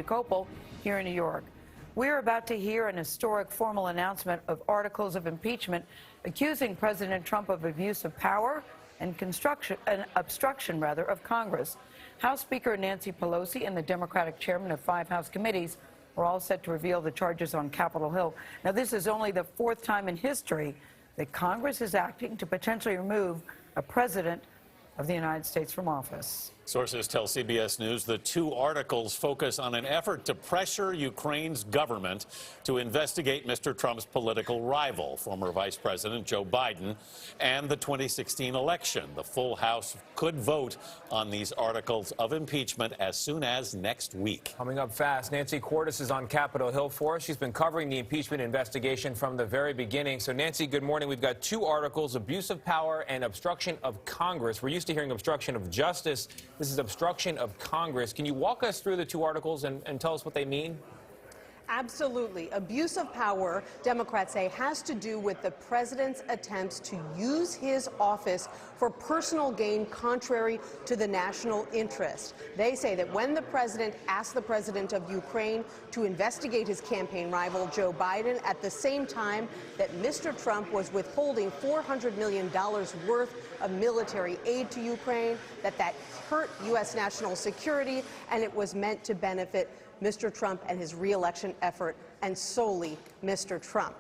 Copel here in New York. We're about to hear an historic formal announcement of articles of impeachment accusing President Trump of abuse of power and obstruction of Congress. House Speaker Nancy Pelosi and the Democratic chairman of 5 House committees are all set to reveal the charges on Capitol Hill. Now, this is only the 4th time in history that Congress is acting to potentially remove a president of the United States from office. Sources tell CBS News the 2 articles focus on an effort to pressure Ukraine's government to investigate Mr. Trump's political rival, former Vice President Joe Biden, and the 2016 election. The full House could vote on these articles of impeachment as soon as next week. Coming up fast, Nancy Cordes is on Capitol Hill for us. She's been covering the impeachment investigation from the very beginning. So, Nancy, good morning. We've got 2 articles, abuse of power and obstruction of Congress. We're used to hearing obstruction of justice. This is obstruction of Congress. Can you walk us through the 2 articles and tell us what they mean? Absolutely. Abuse of power, Democrats say, has to do with the president's attempts to use his office for personal gain contrary to the national interest. They say that when the president asked the president of Ukraine to investigate his campaign rival, Joe Biden, at the same time that Mr. Trump was withholding $400 million worth of military aid to Ukraine, that hurt U.S. national security, and it was meant to benefit Mr. Trump and his re-election effort, and solely Mr. Trump.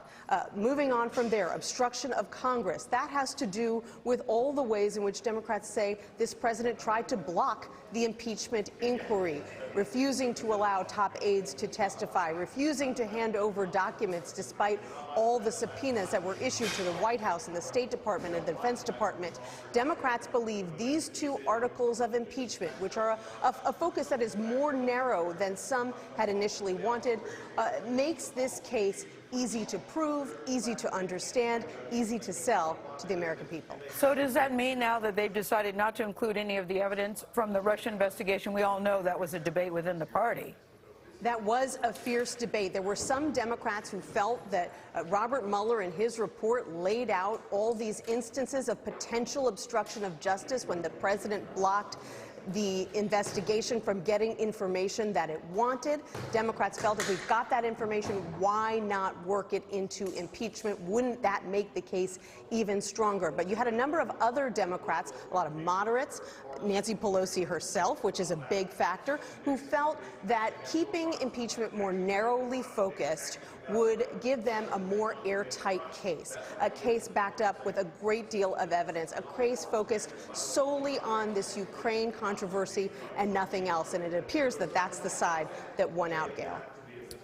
Moving on from there, obstruction of Congress. That has to do with all the ways in which Democrats say this president tried to block the impeachment inquiry, refusing to allow top aides to testify, refusing to hand over documents despite all the subpoenas that were issued to the White House and the State Department and the Defense Department. Democrats believe these 2 articles of impeachment, which are a focus that is more narrow than some had initially wanted, makes this case easy to prove, easy to understand, easy to sell to the American people. So does that mean now that they've decided not to include any of the evidence from the Russia investigation? We all know that was a debate within the party. That was a fierce debate. There were some Democrats who felt that Robert Mueller in his report laid out all these instances of potential obstruction of justice when the president blocked the investigation from getting information that it wanted. Democrats felt if we've got that information, why not work it into impeachment? Wouldn't that make the case even stronger? But you had a number of other Democrats, a lot of moderates, Nancy Pelosi herself, which is a big factor, who felt that keeping impeachment more narrowly focused would give them a more airtight case, a case backed up with a great deal of evidence, a case focused solely on this Ukraine controversy and nothing else. And it appears that that's the side that won out, Gail.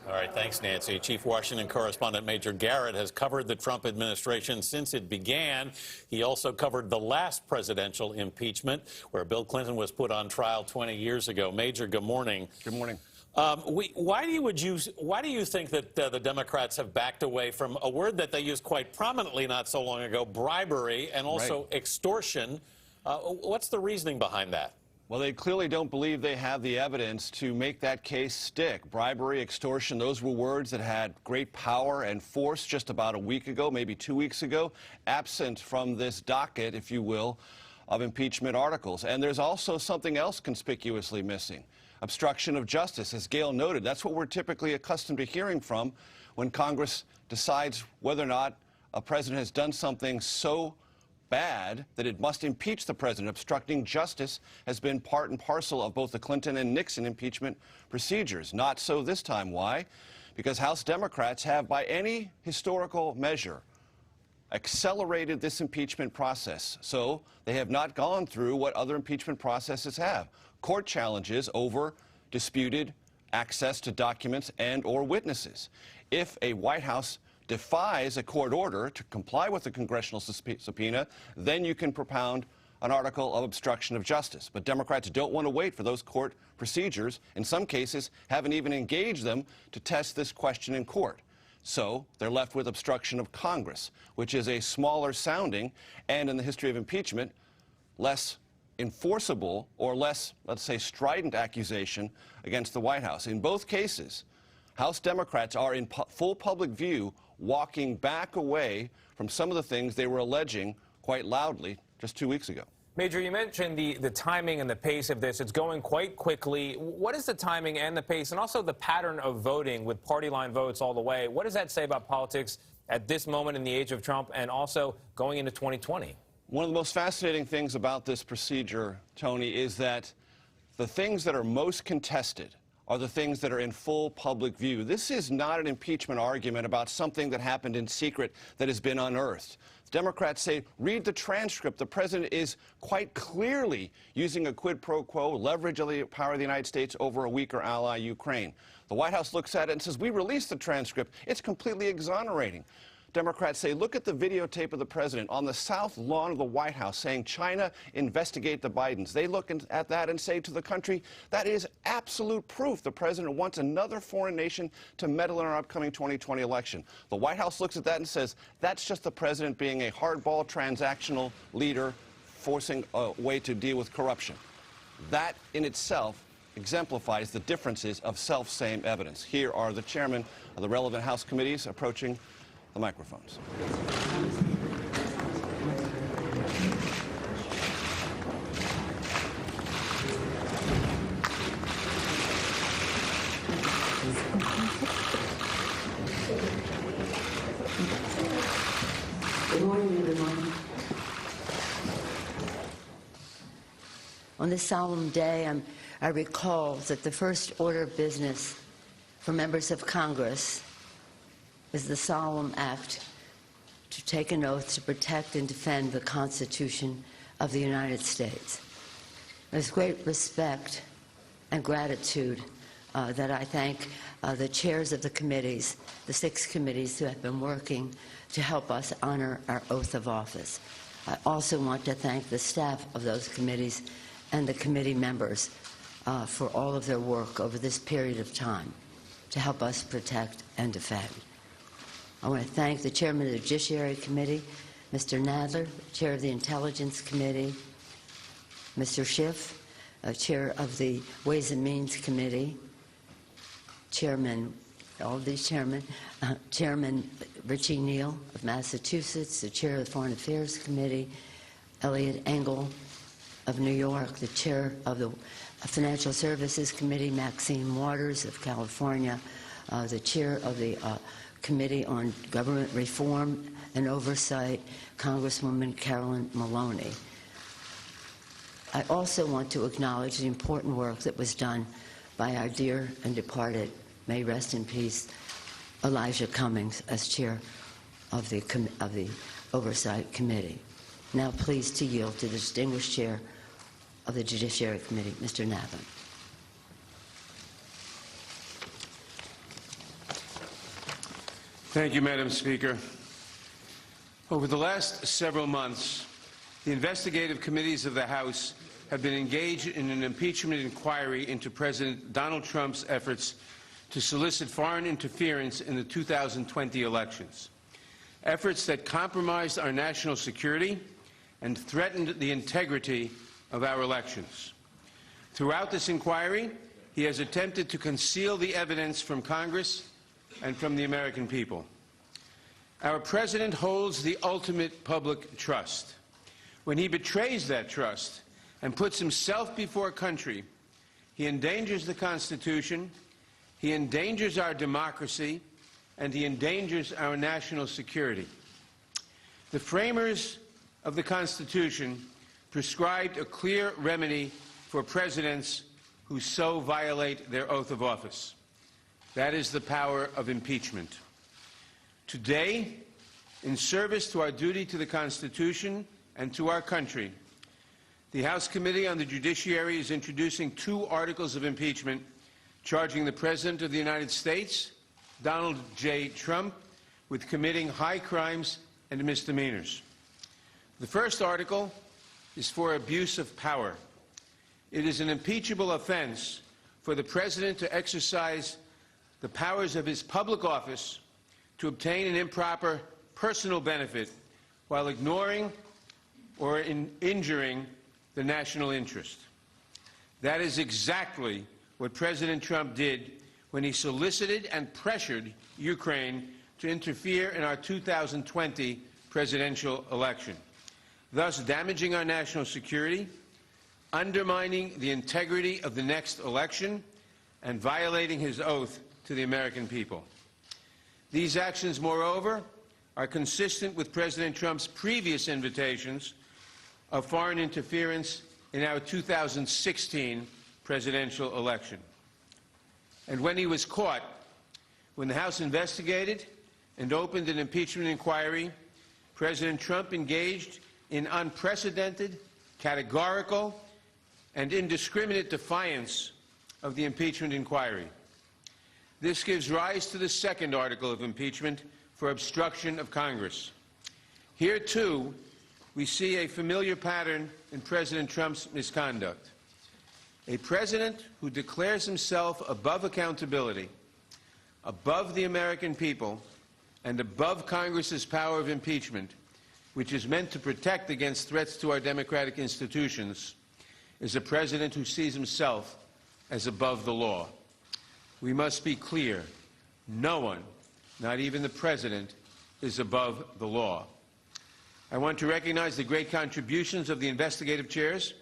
All right, thanks, Nancy. Chief Washington correspondent Major Garrett has covered the Trump administration since it began. He also covered the last presidential impeachment, where Bill Clinton was put on trial 20 years ago. Major, good morning. Good morning. Why do you think that the Democrats have backed away from a word that they used quite prominently not so long ago, bribery, and also extortion? What's the reasoning behind that? Well, they clearly don't believe they have the evidence to make that case stick. Bribery, extortion, those were words that had great power and force just about a week ago, maybe 2 weeks ago, absent from this docket, if you will, of impeachment articles. And there's also something else conspicuously missing. Obstruction of justice. As Gail noted, that's what we're typically accustomed to hearing from when Congress decides whether or not a president has done something so bad that it must impeach the president. Obstructing justice has been part and parcel of both the Clinton and Nixon impeachment procedures. Not so this time. Why? Because House Democrats have, by any historical measure, accelerated this impeachment process. So they have not gone through what other impeachment processes have. Court challenges over disputed access to documents and or witnesses. If a White House defies a court order to comply with the congressional subpoena, then you can propound an article of obstruction of justice. But Democrats don't want to wait for those court procedures. In some cases, haven't even engaged them to test this question in court. So they're left with obstruction of Congress, which is a smaller sounding and, in the history of impeachment, less enforceable or less, let's say, strident accusation against the White House. In both cases, House Democrats are in full public view walking back away from some of the things they were alleging quite loudly just 2 weeks ago. Major, you mentioned the timing and the pace of this. It's going quite quickly. What is the timing and the pace, and also the pattern of voting with party line votes all the way? What does that say about politics at this moment in the age of Trump and also going into 2020? One of the most fascinating things about this procedure, Tony, is that the things that are most contested are the things that are in full public view. This is not an impeachment argument about something that happened in secret that has been unearthed. Democrats say, read the transcript. The president is quite clearly using a quid pro quo, leverage of the power of the United States over a weaker ally, Ukraine. The White House looks at it and says, we released the transcript. It's completely exonerating. Democrats say, look at the videotape of the president on the south lawn of the White House saying, China, investigate the Bidens. They look at that and say to the country, that is absolute proof the president wants another foreign nation to meddle in our upcoming 2020 election. The White House looks at that and says, that's just the president being a hardball transactional leader forcing a way to deal with corruption. That in itself exemplifies the differences of self-same evidence. Here are the chairmen of the relevant House committees approaching the microphones. Good morning, everyone. On this solemn day, I recall that the first order of business for members of Congress is the solemn act to take an oath to protect and defend the Constitution of the United States. There's great respect and gratitude that I thank the chairs of the committees, the 6 committees who have been working to help us honor our oath of office. I also want to thank the staff of those committees and the committee members for all of their work over this period of time to help us protect and defend. I want to thank the chairman of the Judiciary Committee, Mr. Nadler, chair of the Intelligence Committee, Mr. Schiff, chair of the Ways and Means Committee, Chairman, all of these chairmen, Chairman Richie Neal of Massachusetts, the chair of the Foreign Affairs Committee, Elliot Engel of New York, the chair of the Financial Services Committee, Maxine Waters of California, the chair of the Committee on Government Reform and Oversight, Congresswoman Carolyn Maloney. I also want to acknowledge the important work that was done by our dear and departed, may rest in peace, Elijah Cummings as chair of the Oversight Committee. Now pleased to yield to the distinguished chair of the Judiciary Committee, Mr. Nadler. Thank you, Madam Speaker. Over the last several months, the investigative committees of the House have been engaged in an impeachment inquiry into President Donald Trump's efforts to solicit foreign interference in the 2020 elections, efforts that compromised our national security and threatened the integrity of our elections. Throughout this inquiry, he has attempted to conceal the evidence from Congress and from the American people. Our president holds the ultimate public trust. When he betrays that trust and puts himself before country, he endangers the Constitution, he endangers our democracy, and he endangers our national security. The framers of the Constitution prescribed a clear remedy for presidents who so violate their oath of office. That is the power of impeachment. Today, in service to our duty to the Constitution and to our country, the House Committee on the Judiciary is introducing 2 articles of impeachment charging the President of the United States, Donald J. Trump, with committing high crimes and misdemeanors. The first article is for abuse of power. It is an impeachable offense for the President to exercise the powers of his public office to obtain an improper personal benefit while ignoring or injuring the national interest. That is exactly what President Trump did when he solicited and pressured Ukraine to interfere in our 2020 presidential election. thus damaging our national security, undermining the integrity of the next election, and violating his oath to the American people. These actions, moreover, are consistent with President Trump's previous invitations of foreign interference in our 2016 presidential election. And when he was caught, when the House investigated and opened an impeachment inquiry, President Trump engaged in unprecedented, categorical, and indiscriminate defiance of the impeachment inquiry. This gives rise to the second article of impeachment for obstruction of Congress. Here, too, we see a familiar pattern in President Trump's misconduct. A president who declares himself above accountability, above the American people, and above Congress's power of impeachment, which is meant to protect against threats to our democratic institutions, is a president who sees himself as above the law. We must be clear. No one, not even the president, is above the law. I want to recognize the great contributions of the investigative chairs,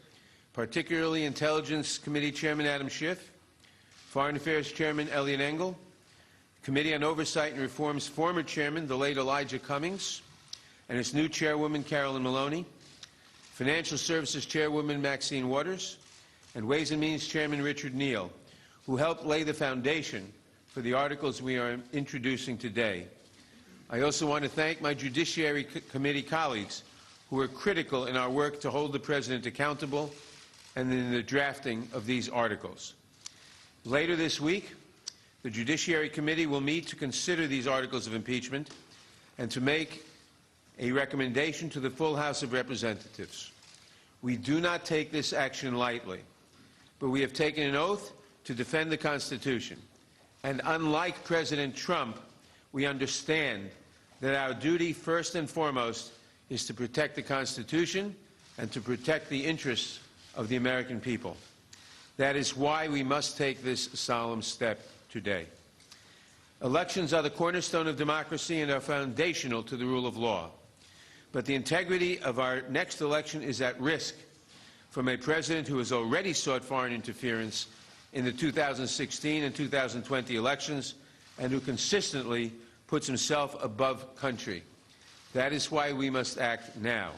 particularly Intelligence Committee Chairman Adam Schiff, Foreign Affairs Chairman Eliot Engel, Committee on Oversight and Reform's former chairman, the late Elijah Cummings, and its new chairwoman, Carolyn Maloney, Financial Services Chairwoman Maxine Waters, and Ways and Means Chairman Richard Neal, who helped lay the foundation for the articles we are introducing today. I also want to thank my Judiciary Committee colleagues who were critical in our work to hold the President accountable and in the drafting of these articles. Later this week, the Judiciary Committee will meet to consider these articles of impeachment and to make a recommendation to the full House of Representatives. We do not take this action lightly, but we have taken an oath to defend the Constitution. And unlike President Trump, we understand that our duty, first and foremost, is to protect the Constitution and to protect the interests of the American people. That is why we must take this solemn step today. Elections are the cornerstone of democracy and are foundational to the rule of law. But the integrity of our next election is at risk from a president who has already sought foreign interference in the 2016 and 2020 elections and who consistently puts himself above country. That is why we must act now.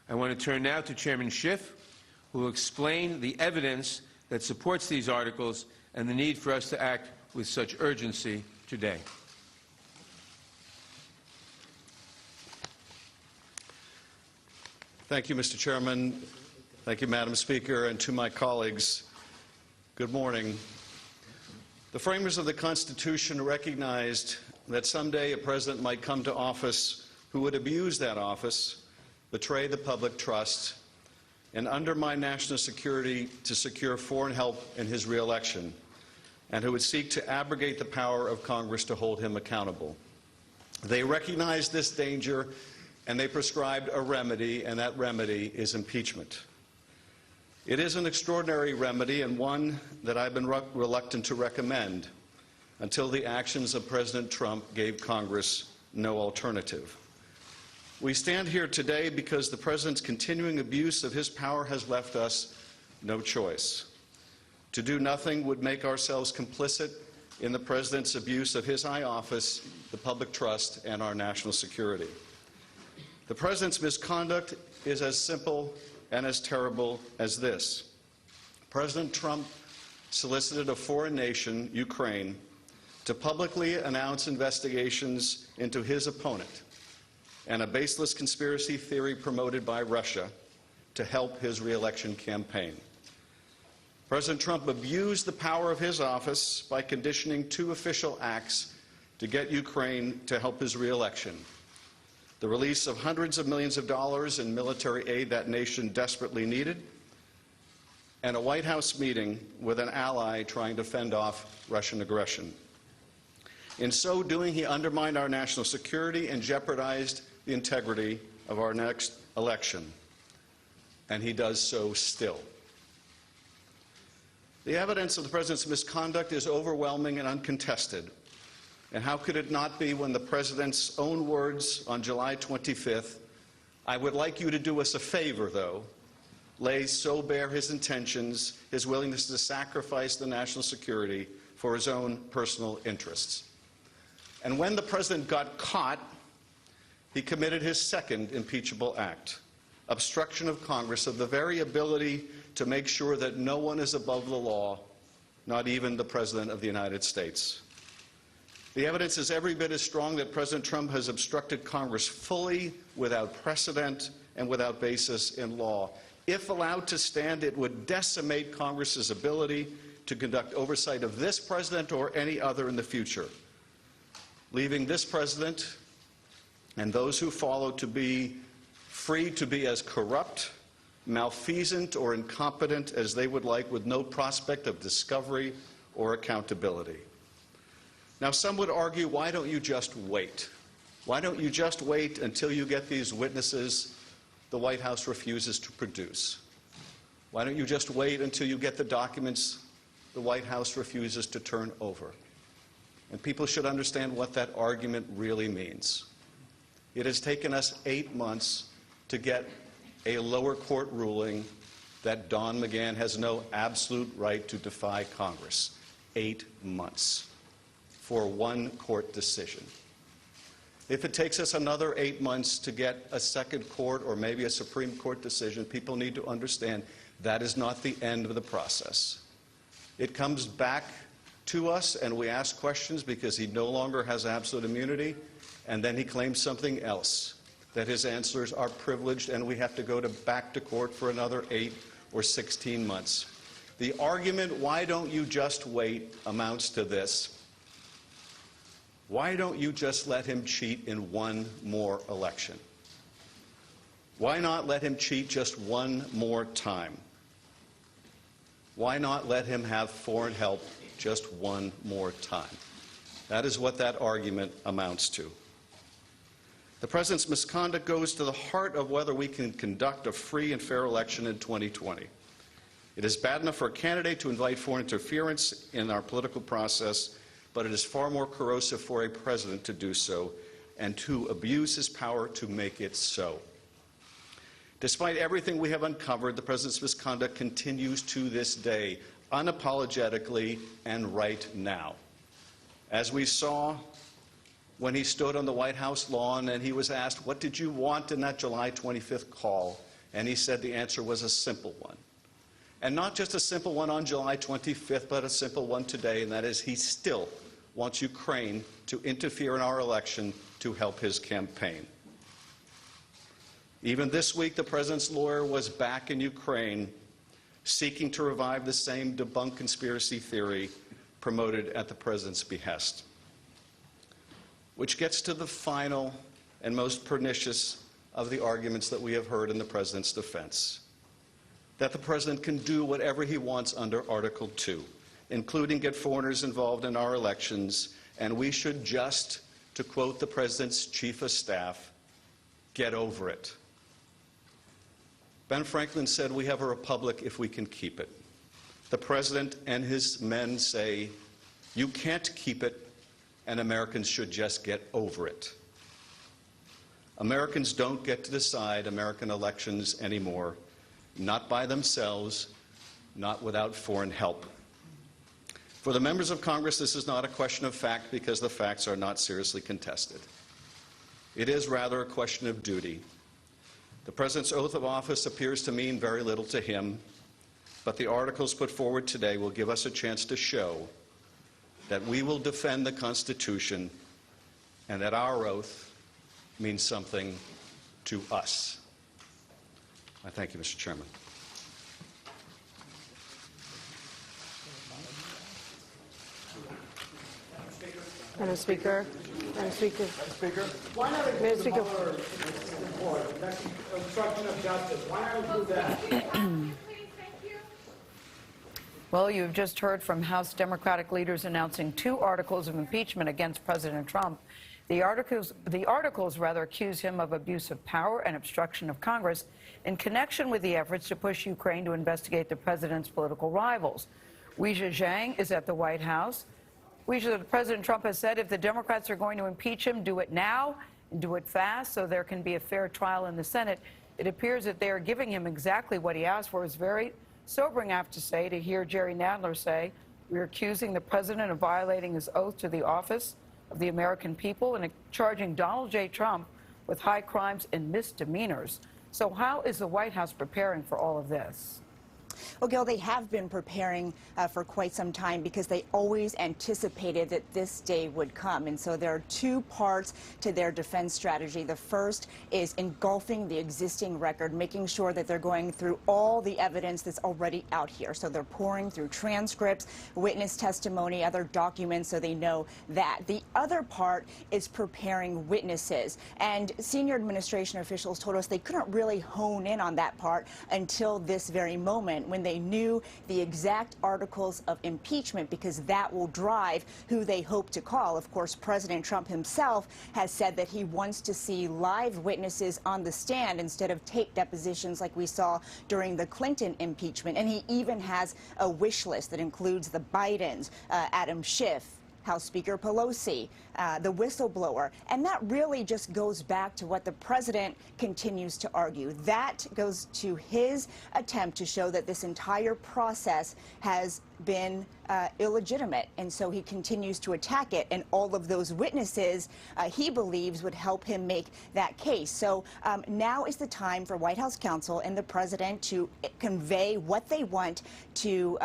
I want to turn now to Chairman Schiff, who will explain the evidence that supports these articles and the need for us to act with such urgency today. Thank you, Mr. Chairman. Thank you, Madam Speaker, and to my colleagues. Good morning. The framers of the Constitution recognized that someday a president might come to office who would abuse that office, betray the public trust, and undermine national security to secure foreign help in his re-election, and who would seek to abrogate the power of Congress to hold him accountable. They recognized this danger, and they prescribed a remedy, and that remedy is impeachment. It is an extraordinary remedy and one that I've been reluctant to recommend until the actions of President Trump gave Congress no alternative. We stand here today because the President's continuing abuse of his power has left us no choice. To do nothing would make ourselves complicit in the President's abuse of his high office, the public trust, and our national security. The President's misconduct is as simple and as terrible as this. President Trump solicited a foreign nation, Ukraine, to publicly announce investigations into his opponent and a baseless conspiracy theory promoted by Russia to help his re-election campaign. President Trump abused the power of his office by conditioning two official acts to get Ukraine to help his re-election: the release of hundreds of millions of dollars in military aid that nation desperately needed, and a White House meeting with an ally trying to fend off Russian aggression. In so doing, he undermined our national security and jeopardized the integrity of our next election. And he does so still. The evidence of the President's misconduct is overwhelming and uncontested. And how could it not be when the President's own words on July 25th, I would like you to do us a favor, though. Lay so bare his intentions, his willingness to sacrifice the national security for his own personal interests. And when the president got caught, he committed his second impeachable act, obstruction of Congress of the very ability to make sure that no one is above the law, not even the President of the United States. The evidence is every bit as strong that President Trump has obstructed Congress fully, without precedent, and without basis in law. If allowed to stand, it would decimate Congress's ability to conduct oversight of this president or any other in the future, leaving this president and those who follow to be free to be as corrupt, malfeasant, or incompetent as they would like, with no prospect of discovery or accountability. Now, some would argue, why don't you just wait? Why don't you just wait until you get these witnesses the White House refuses to produce? Why don't you just wait until you get the documents the White House refuses to turn over? And people should understand what that argument really means. It has taken us 8 months to get a lower court ruling that Don McGahn has no absolute right to defy Congress. 8 months for one court decision. If it takes us another 8 months to get a second court or maybe a Supreme Court decision, people need to understand that is not the end of the process. It comes back to us and we ask questions because he no longer has absolute immunity, and then he claims something else, that his answers are privileged and we have to go back to court for another 8 or 16 months. The argument, why don't you just wait, amounts to this. Why don't you just let him cheat in one more election? Why not let him cheat just one more time? Why not let him have foreign help just one more time? That is what that argument amounts to. The president's misconduct goes to the heart of whether we can conduct a free and fair election in 2020. It is bad enough for a candidate to invite foreign interference in our political process, but it is far more corrosive for a president to do so and to abuse his power to make it so. Despite everything we have uncovered, the president's misconduct continues to this day, unapologetically and right now. As we saw when he stood on the White House lawn and he was asked, what did you want in that July 25th call? And he said the answer was a simple one. And not just a simple one on July 25th, but a simple one today, and that is he still wants Ukraine to interfere in our election to help his campaign. Even this week, the president's lawyer was back in Ukraine seeking to revive the same debunked conspiracy theory promoted at the president's behest. Which gets to the final and most pernicious of the arguments that we have heard in the president's defense, that the president can do whatever he wants under Article 2, including get foreigners involved in our elections, and we should just, to quote the president's chief of staff, get over it. Ben Franklin said, we have a republic if we can keep it. The president and his men say, you can't keep it, and Americans should just get over it. Americans don't get to decide American elections anymore, not by themselves, not without foreign help. For the members of Congress, this is not a question of fact because the facts are not seriously contested. It is rather a question of duty. The president's oath of office appears to mean very little to him, but the articles put forward today will give us a chance to show that we will defend the Constitution and that our oath means something to us. I thank you, Mr. Chairman. Madam Speaker. Madam Speaker. Madam Speaker. Why not Madam include Speaker. Mueller report? That's obstruction of justice. Why not include that? Well, you've just heard from House Democratic leaders announcing 2 articles of impeachment against President Trump. The articles accuse him of abuse of power and obstruction of Congress in connection with the efforts to push Ukraine to investigate the president's political rivals. Weijia Zhang is at the White House. Weijia, President Trump has said if the Democrats are going to impeach him, do it now and do it fast so there can be a fair trial in the Senate. It appears that they are giving him exactly what he asked for. It's very sobering, I have to say, to hear Jerry Nadler say, "We're accusing the president of violating his oath to the office of the American people and charging Donald J. Trump with high crimes and misdemeanors." So how is the White House preparing for all of this? Well, Gil, they have been preparing for quite some time because they always anticipated that this day would come. And so there are two parts to their defense strategy. The first is engulfing the existing record, making sure that they're going through all the evidence that's already out here. So they're pouring through transcripts, witness testimony, other documents, so they know that. The other part is preparing witnesses. And senior administration officials told us they couldn't really hone in on that part until this very moment, when they knew the exact articles of impeachment, because that will drive who they hope to call. Of course, President Trump himself has said that he wants to see live witnesses on the stand instead of tape depositions like we saw during the Clinton impeachment. And he even has a wish list that includes the Bidens, Adam Schiff, House Speaker Pelosi, the whistleblower. And that really just goes back to what the president continues to argue. That goes to his attempt to show that this entire process has been illegitimate. And so he continues to attack it. And all of those witnesses, he believes, would help him make that case. So now is the time for White House counsel and the president to convey what they want to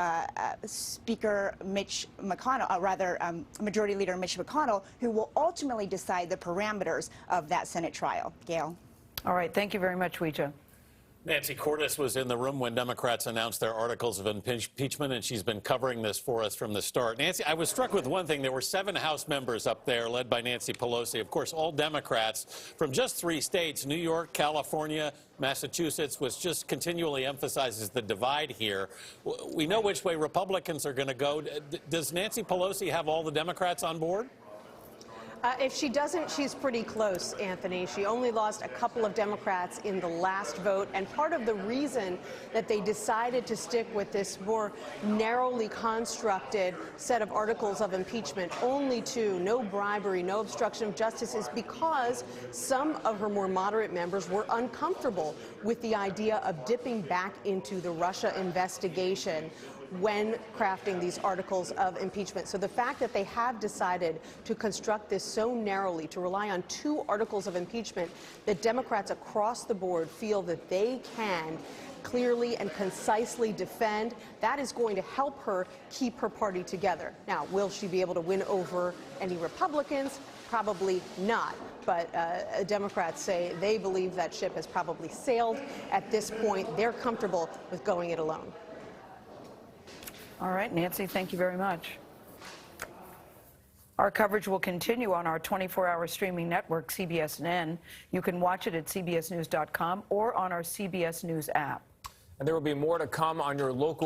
Speaker Mitch McConnell, Majority Leader Mitch McConnell, who will ultimately decide the parameters of that Senate trial. Gail. All right. Thank you very much, Weija. Nancy Cordes was in the room when Democrats announced their articles of impeachment, and she's been covering this for us from the start. Nancy, I was struck with one thing. There were 7 House members up there led by Nancy Pelosi, of course, all Democrats from just 3 states, New York, California, Massachusetts, which just continually emphasizes the divide here. We know which way Republicans are going to go. Does Nancy Pelosi have all the Democrats on board? If she doesn't, she's pretty close, Anthony. She only lost a couple of Democrats in the last vote, and part of the reason that they decided to stick with this more narrowly constructed set of articles of impeachment, only 2, no bribery, no obstruction of justice, is because some of her more moderate members were uncomfortable with the idea of dipping back into the Russia investigation when crafting these articles of impeachment. So the fact that they have decided to construct this so narrowly, to rely on 2 articles of impeachment that Democrats across the board feel that they can clearly and concisely defend, that is going to help her keep her party together. Now, will she be able to win over any Republicans? Probably not. But Democrats say they believe that ship has probably sailed at this point. They're comfortable with going it alone. All right, Nancy, thank you very much. Our coverage will continue on our 24-hour streaming network, CBSN. You can watch it at cbsnews.com or on our CBS News app. And there will be more to come on your local